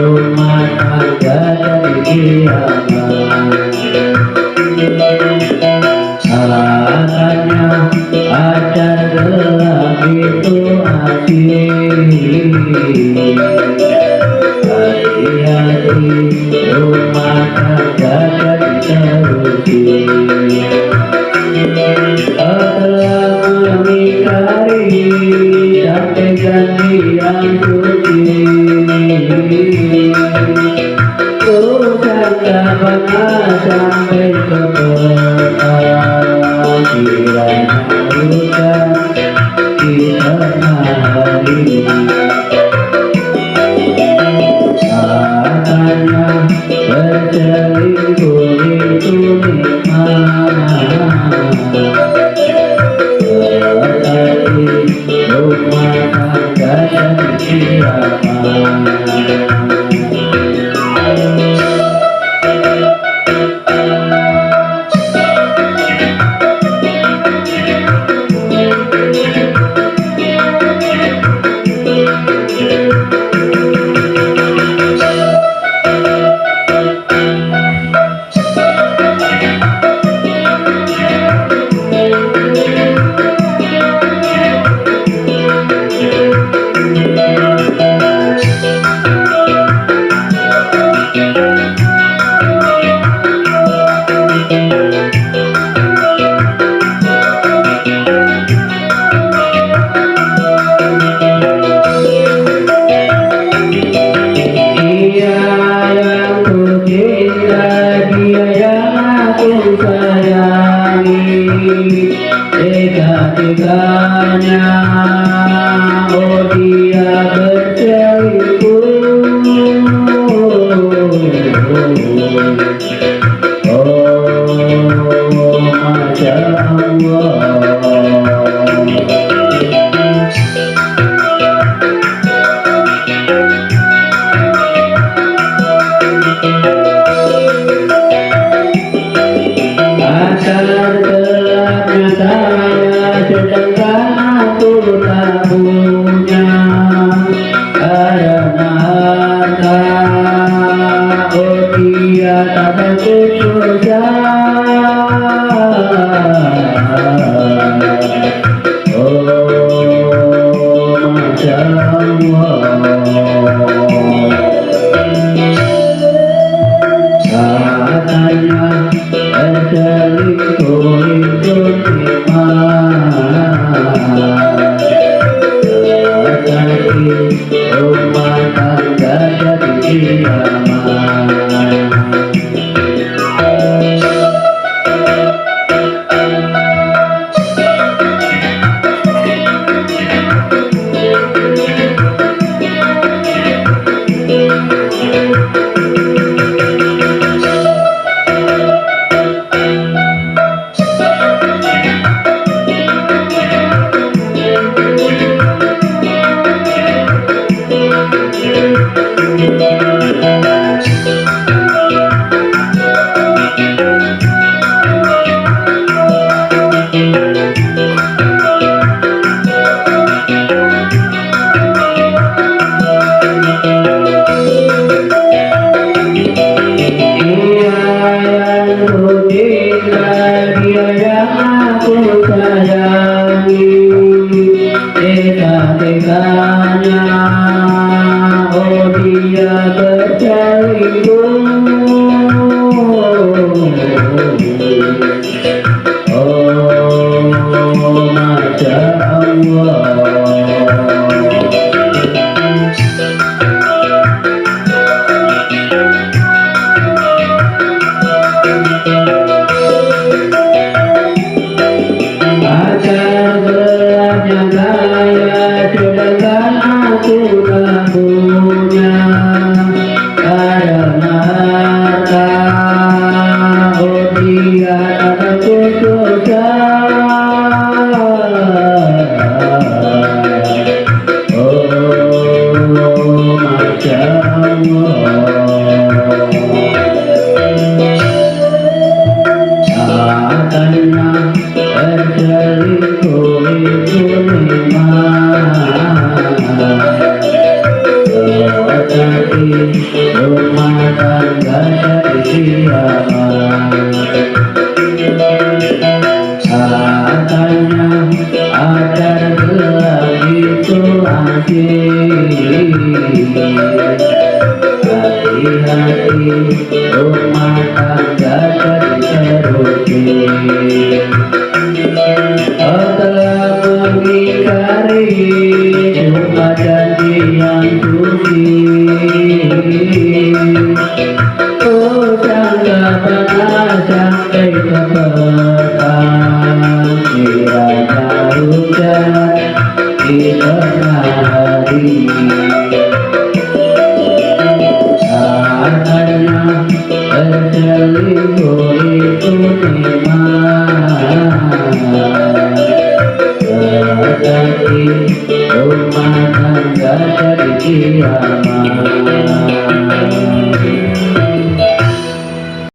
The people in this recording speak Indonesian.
rumah tangga dari alasannya pacar gelap itu asing. Hati-hati rumah tangga jadi terusin. Setelah mengingkari sampai gantian suci, ku sangka pernah sampai ke petang, kiranya bukan di tengah hari. Katanya berselingkuh itu nikmat, tetapi rumah tangga jadi aman. Tega-teganya oh dia berselingkuh, oh Masya Allah. Sedangkan aku tak punya karena harta, oh dia tak berdosa, oh Masya Allah. Katanya berselingkuh itu nikmat, tetapi rumah tangga jadi aman. Tega-teganya oh dia berselingkuh, oh Masya Allah. banyak gaya sedangkan aku tak punya karena harta. Oh dia tak susah. Oh Masya Allah, katanya terselingkuh itu memang, tetapi rumah tangga jadi aman. Katanya ada gelap itu asing, hati-hati rumah tangga jadi terukir. Oh telah mengingkari sumpah janji yang suci. Oh sangka pernah sampai ke petang, kiranya hujan di tengah hari. Katanya terselingkuh itu memang, tetapi rumah tangga jadi aman.